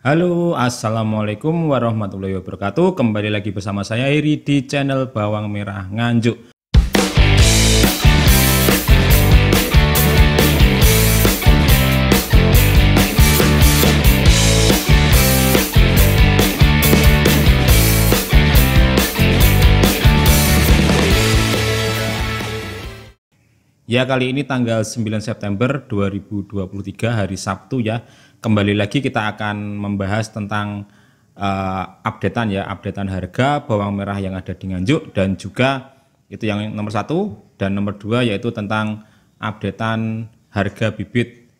Halo, assalamualaikum warahmatullahi wabarakatuh. Kembali lagi bersama saya Iri di channel Bawang Merah Nganjuk. Ya, kali ini tanggal 9 September 2023 hari Sabtu ya. Kembali lagi kita akan membahas tentang updatean harga bawang merah yang ada di Nganjuk, dan juga itu yang nomor satu, dan nomor dua yaitu tentang updatean harga bibit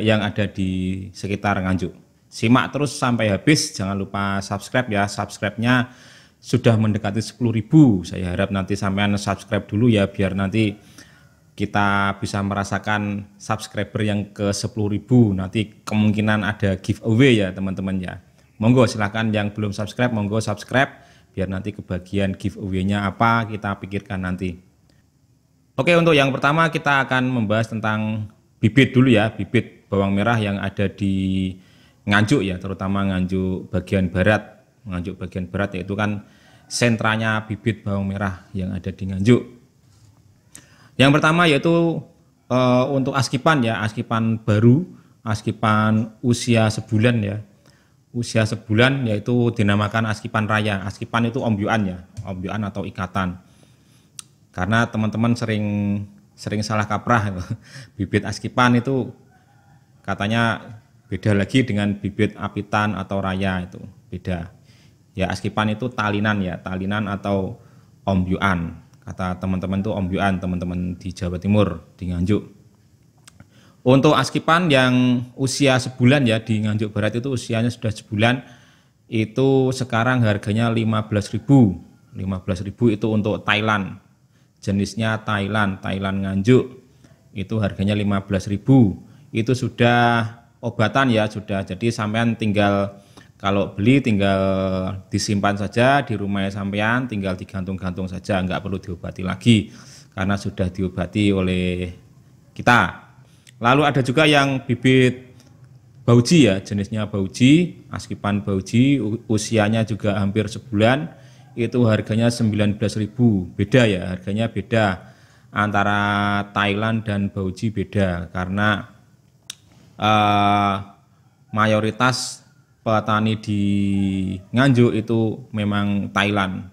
yang ada di sekitar Nganjuk. Simak terus sampai habis, jangan lupa subscribe ya. Subscribe-nya sudah mendekati 10.000. Saya harap nanti sampean subscribe dulu ya, biar nanti kita bisa merasakan subscriber yang ke 10.000. Nanti kemungkinan ada giveaway ya teman-teman ya. Monggo silahkan yang belum subscribe, monggo subscribe biar nanti kebagian giveaway-nya apa kita pikirkan nanti. Oke, untuk yang pertama kita akan membahas tentang bibit dulu ya, bibit bawang merah yang ada di Nganjuk ya, terutama Nganjuk bagian barat. Nganjuk bagian barat yaitu kan sentranya bibit bawang merah yang ada di Nganjuk. Yang pertama yaitu untuk askipan ya, askipan baru, askipan usia sebulan ya. Usia sebulan yaitu dinamakan askipan raya. Askipan itu ombyoan ya, ombyoan atau ikatan. Karena teman-teman sering salah kaprah. Bibit askipan itu katanya beda lagi dengan bibit apitan atau raya, itu beda. Ya, askipan itu talinan ya, talinan atau ombyoan. Kata teman-teman itu ombyoan, teman-teman di Jawa Timur, di Nganjuk. Untuk askipan yang usia sebulan ya, di Nganjuk Barat itu usianya sudah sebulan, itu sekarang harganya 15.000. 15.000 itu untuk Thailand. Jenisnya Thailand Nganjuk. Itu harganya 15.000. Itu sudah obatan ya, sudah. Jadi sampean tinggal kalau beli tinggal disimpan saja di rumahnya sampean, tinggal digantung-gantung saja, nggak perlu diobati lagi karena sudah diobati oleh kita. Lalu ada juga yang bibit bauji ya, jenisnya bauji, askipan bauji, usianya juga hampir sebulan, itu harganya 19.000. Beda ya, harganya beda antara Thailand dan bauji, beda karena mayoritas petani di Nganjuk itu memang Thailand,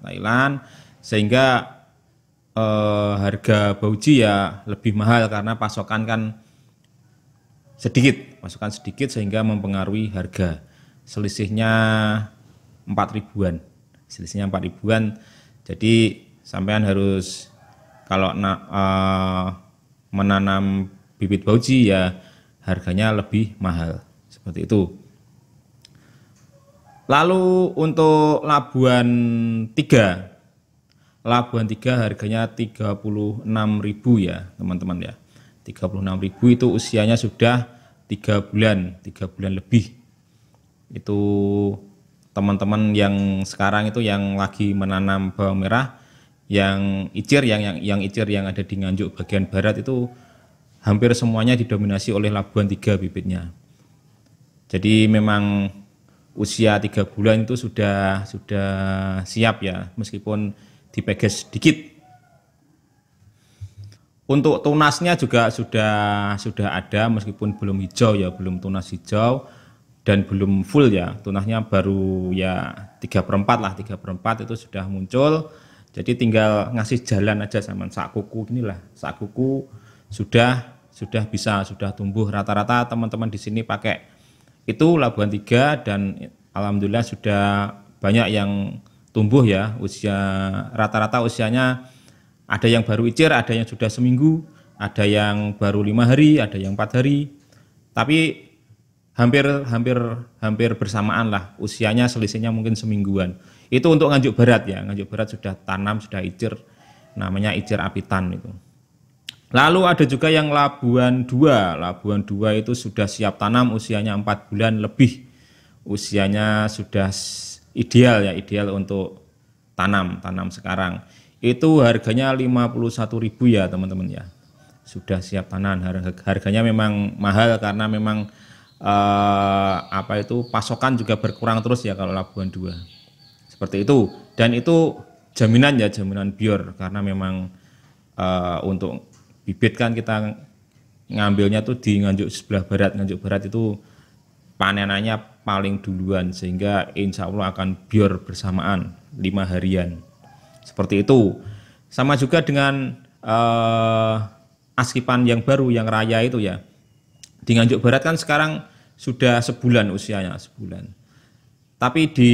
sehingga harga bauji ya lebih mahal karena pasokan sedikit sehingga mempengaruhi harga. Selisihnya 4.000-an. Selisihnya 4.000-an. Jadi sampean harus kalau menanam bibit bauji ya harganya lebih mahal. Seperti itu. Lalu untuk Labuan 3 harganya 36.000 ya teman-teman ya. 36.000 itu usianya sudah 3 bulan lebih. Itu teman-teman yang sekarang itu yang lagi menanam bawang merah yang icir, yang icir yang ada di Nganjuk bagian barat itu hampir semuanya didominasi oleh Labuan 3 bibitnya. Jadi memang usia 3 bulan itu sudah siap ya, meskipun dipeges sedikit. Untuk tunasnya juga sudah ada, meskipun belum hijau ya, belum tunas hijau dan belum full ya, tunasnya baru ya 3/4 lah, 3/4 itu sudah muncul. Jadi tinggal ngasih jalan aja sama sak kuku inilah, sak kuku sudah tumbuh. Rata-rata teman-teman di sini pakai itu Labuan 3 dan alhamdulillah sudah banyak yang tumbuh ya. Rata-rata usianya ada yang baru icir, ada yang sudah seminggu, ada yang baru 5 hari, ada yang 4 hari. Tapi hampir bersamaan lah usianya, selisihnya mungkin semingguan. Itu untuk Nganjuk Barat ya. Nganjuk Barat sudah tanam, sudah icir, namanya icir apitan itu. Lalu ada juga yang Labuan 2. Labuan 2 itu sudah siap tanam, usianya 4 bulan lebih. Usianya sudah ideal untuk tanam sekarang. Itu harganya 51.000 ya teman-teman ya. Sudah siap tanam. Harganya memang mahal karena memang pasokan juga berkurang terus ya kalau Labuan 2. Seperti itu. Dan itu jaminan ya, jaminan bior, karena memang untuk bibit kan kita ngambilnya tuh di Nganjuk sebelah barat. Nganjuk barat itu panenannya paling duluan, sehingga insya Allah akan bior bersamaan 5 harian. Seperti itu. Sama juga dengan askipan yang baru, yang raya itu ya. Di Nganjuk barat kan sekarang sudah sebulan usianya, sebulan. Tapi di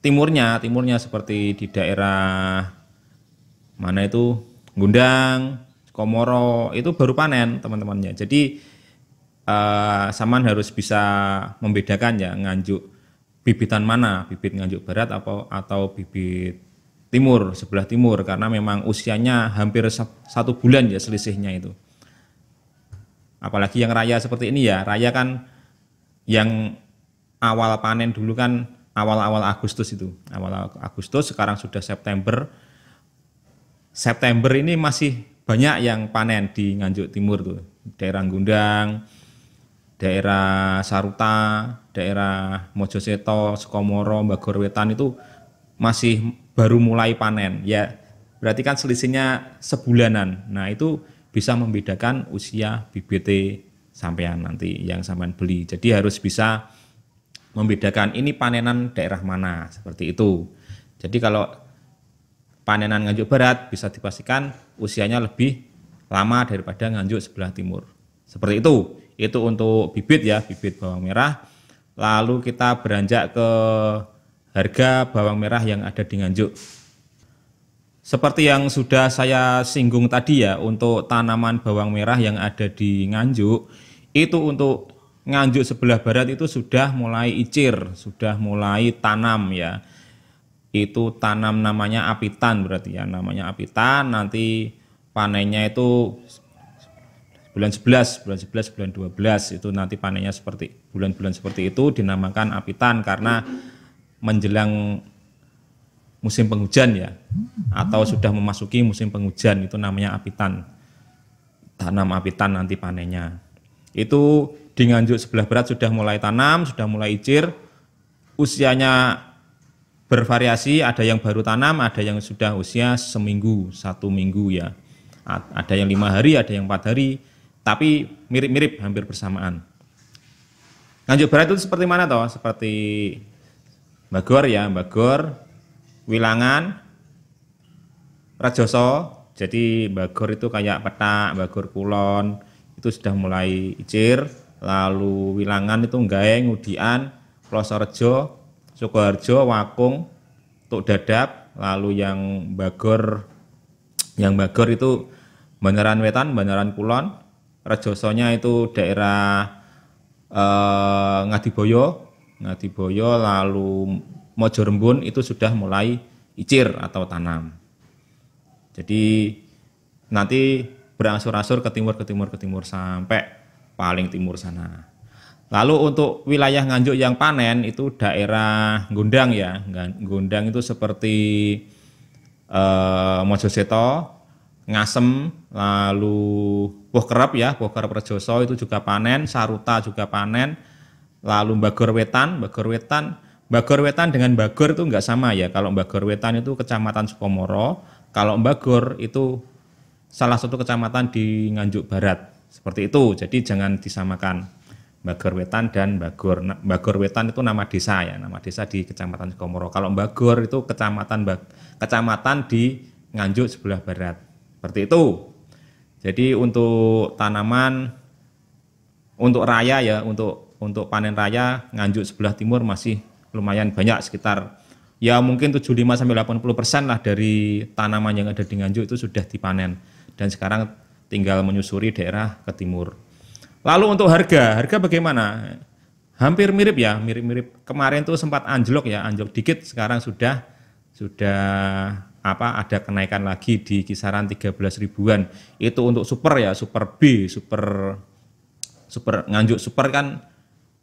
timurnya seperti di daerah mana itu, Gundang, Komoro, itu baru panen teman-temannya. Jadi Saman harus bisa membedakan ya, Nganjuk bibitan mana, bibit Nganjuk barat atau bibit timur, sebelah timur, karena memang usianya hampir 1 bulan ya selisihnya itu. Apalagi yang raya seperti ini ya, raya kan yang awal panen dulu kan awal-awal Agustus itu. Awal Agustus, sekarang sudah September. September ini masih banyak yang panen di Nganjuk Timur tuh. Daerah Gundang, daerah Saruta, daerah Mojoseto, Sukomoro, Bagor Wetan itu masih baru mulai panen. Ya, berarti kan selisihnya sebulanan. Nah, itu bisa membedakan usia bibit sampean nanti yang sampean beli. Jadi harus bisa membedakan ini panenan daerah mana, seperti itu. Jadi kalau panenan Nganjuk barat bisa dipastikan usianya lebih lama daripada Nganjuk sebelah timur. Seperti itu. Itu untuk bibit ya, bibit bawang merah. Lalu kita beranjak ke harga bawang merah yang ada di Nganjuk. Seperti yang sudah saya singgung tadi ya, untuk tanaman bawang merah yang ada di Nganjuk, itu untuk Nganjuk sebelah barat itu sudah mulai icir, sudah mulai tanam ya. Itu tanam namanya apitan, berarti ya, namanya apitan. Nanti panennya itu bulan 11, bulan 12 itu nanti panennya seperti bulan-bulan seperti itu, dinamakan apitan karena menjelang musim penghujan ya, atau sudah memasuki musim penghujan, itu namanya apitan. Tanam apitan nanti panennya. Itu di Nganjuk sebelah barat sudah mulai tanam, sudah mulai icir. Usianya bervariasi, ada yang baru tanam, ada yang sudah usia seminggu, 1 minggu ya. Ada yang 5 hari, ada yang 4 hari, tapi mirip-mirip, hampir bersamaan. Nganjuk barat itu seperti mana toh? Seperti Bagor ya, Bagor, Wilangan, Rajoso. Jadi Bagor itu kayak Petak, Bagor Kulon, itu sudah mulai icir. Lalu Wilangan itu Gaeng, Ngudian, Plosorejo, Sukoharjo, Wakung, Tuk Dadap. Lalu yang Bagor itu Bandaran Wetan, Bandaran Kulon. Rajosonya itu daerah Ngadiboyo, lalu Mojo Rembun itu sudah mulai icir atau tanam. Jadi nanti berangsur-angsur ke timur sampai paling timur sana. Lalu untuk wilayah Nganjuk yang panen itu daerah Gundang ya. Gundang itu seperti Mojoseto, Ngasem, lalu Puh Kerep ya, Puh Kerep Rejoso itu juga panen, Saruta juga panen. Lalu Bagor Wetan dengan Bagor itu enggak sama ya. Kalau Bagor Wetan itu kecamatan Sukomoro, kalau Bagor itu salah satu kecamatan di Nganjuk Barat. Seperti itu. Jadi jangan disamakan Bagor Wetan dan Bagor. Bagor Wetan itu nama desa ya, nama desa di Kecamatan Sukomoro. Kalau Bagor itu kecamatan di Nganjuk sebelah barat. Seperti itu. Jadi untuk tanaman untuk raya ya, untuk panen raya Nganjuk sebelah timur masih lumayan banyak, sekitar ya mungkin 75-80% lah dari tanaman yang ada di Nganjuk itu sudah dipanen dan sekarang tinggal menyusuri daerah ke timur. Lalu untuk harga bagaimana? Hampir mirip ya, mirip-mirip. Kemarin tuh sempat anjlok dikit, sekarang sudah ada kenaikan lagi di kisaran 13 ribuan. Itu untuk super ya, super B, super Nganjuk super kan,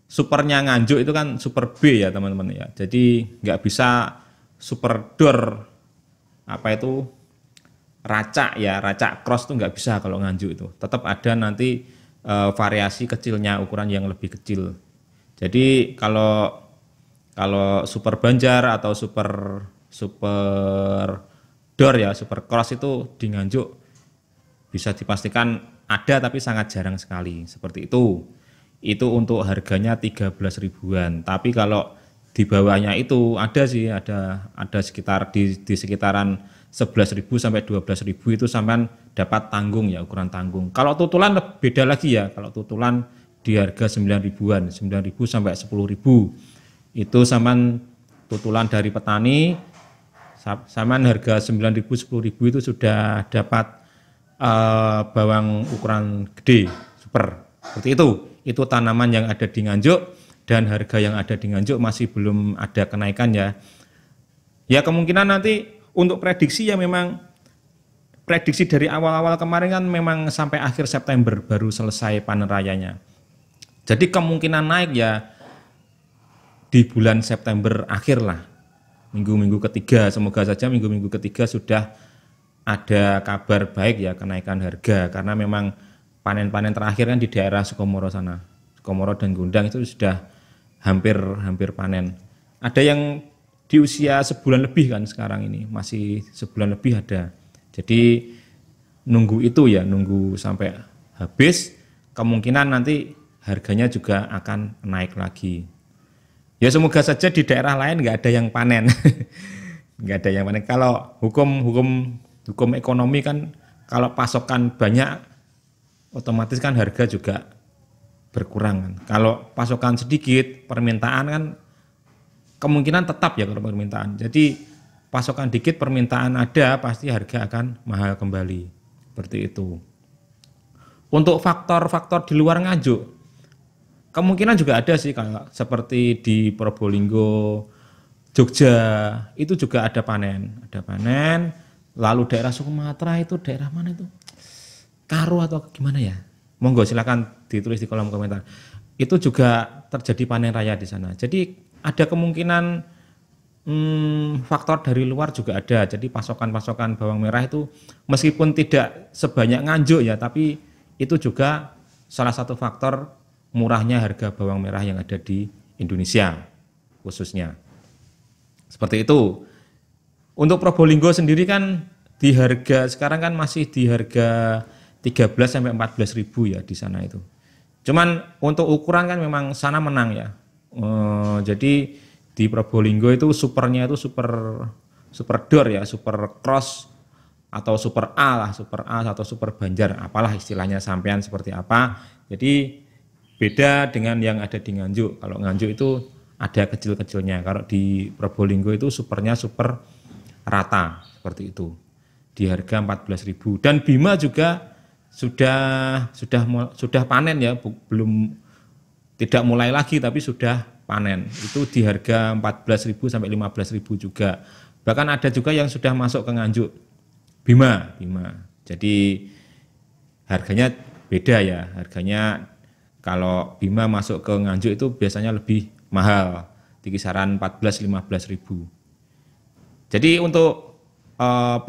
supernya Nganjuk itu kan super B ya teman-teman ya. Jadi nggak bisa super door racak cross tuh nggak bisa kalau Nganjuk itu. Tetap ada nanti variasi kecilnya, ukuran yang lebih kecil. Jadi kalau super Banjar atau super super door ya, super cross itu di Nganjuk bisa dipastikan ada tapi sangat jarang sekali seperti itu. Itu untuk harganya 13 ribuan. Tapi kalau di bawahnya itu ada sih, ada sekitar di sekitaran 11.000 sampai 12.000 itu sampai dapat tanggung ya, ukuran tanggung. Kalau tutulan beda lagi ya. Kalau tutulan di harga 9 ribuan, 9.000 sampai 10.000. Itu sampai tutulan dari petani sampai harga 9.000 10.000 itu sudah dapat bawang ukuran gede, super. Seperti itu. Itu tanaman yang ada di Nganjuk dan harga yang ada di Nganjuk masih belum ada kenaikan ya. Ya kemungkinan nanti untuk prediksi ya memang prediksi dari awal-awal kemarin kan memang sampai akhir September baru selesai panen rayanya. Jadi kemungkinan naik ya di bulan September akhir lah. Minggu-minggu ketiga, semoga saja minggu-minggu ketiga sudah ada kabar baik ya kenaikan harga, karena memang panen-panen terakhir kan di daerah Sukomoro sana, Sukomoro dan Gondang itu sudah hampir panen. Ada yang di usia sebulan lebih kan sekarang ini, masih sebulan lebih ada. Jadi nunggu itu ya, nunggu sampai habis, kemungkinan nanti harganya juga akan naik lagi. Ya semoga saja di daerah lain nggak ada yang panen, nggak ada yang panen. Kalau hukum ekonomi kan kalau pasokan banyak otomatis kan harga juga berkurang kan. Kalau pasokan sedikit, permintaan kan kemungkinan tetap ya kalau permintaan. Jadi pasokan dikit, permintaan ada, pasti harga akan mahal kembali. Seperti itu. Untuk faktor-faktor di luar Nganjuk, kemungkinan juga ada sih, kalau seperti di Probolinggo, Jogja, itu juga ada panen. Ada panen, lalu daerah Sumatera itu daerah mana itu? Karo atau gimana ya? Monggo silakan ditulis di kolom komentar. Itu juga terjadi panen raya di sana. Jadi ada kemungkinan faktor dari luar juga ada. Jadi pasokan-pasokan bawang merah itu meskipun tidak sebanyak Nganjuk ya, tapi itu juga salah satu faktor murahnya harga bawang merah yang ada di Indonesia khususnya. Seperti itu. Untuk Probolinggo sendiri kan di harga sekarang kan masih di harga 13 sampai 14 ribu ya di sana itu. Cuman untuk ukuran kan memang sana menang ya. Jadi di Probolinggo itu supernya itu super door ya, super cross atau super A lah, super A atau super Banjar, apalah istilahnya sampean seperti apa. Jadi beda dengan yang ada di Nganjuk. Kalau Nganjuk itu ada kecil-kecilnya. Kalau di Probolinggo itu supernya super rata seperti itu. Di harga 14.000. Dan Bima juga sudah panen ya, belum tidak mulai lagi tapi sudah panen. Itu di harga 14.000 sampai 15.000 juga. Bahkan ada juga yang sudah masuk ke Nganjuk Bima. Jadi harganya beda ya. Harganya kalau Bima masuk ke Nganjuk itu biasanya lebih mahal, di kisaran 14-15.000. Jadi untuk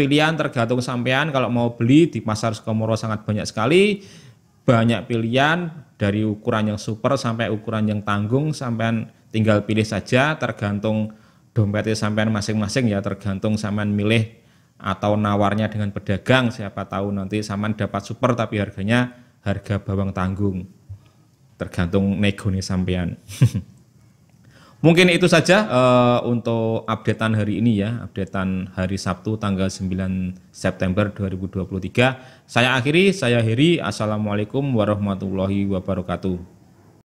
pilihan tergantung sampean, kalau mau beli di pasar Sukomoro sangat banyak sekali, banyak pilihan dari ukuran yang super sampai ukuran yang tanggung, sampean tinggal pilih saja, tergantung dompetnya sampean masing-masing ya, tergantung sampean milih atau nawarnya dengan pedagang, siapa tahu nanti sampean dapat super tapi harganya harga bawang tanggung, tergantung negone sampean. Mungkin itu saja untuk updatean hari ini ya, updatean hari Sabtu tanggal 9 September 2023. Saya akhiri, saya Heri. Assalamualaikum warahmatullahi wabarakatuh.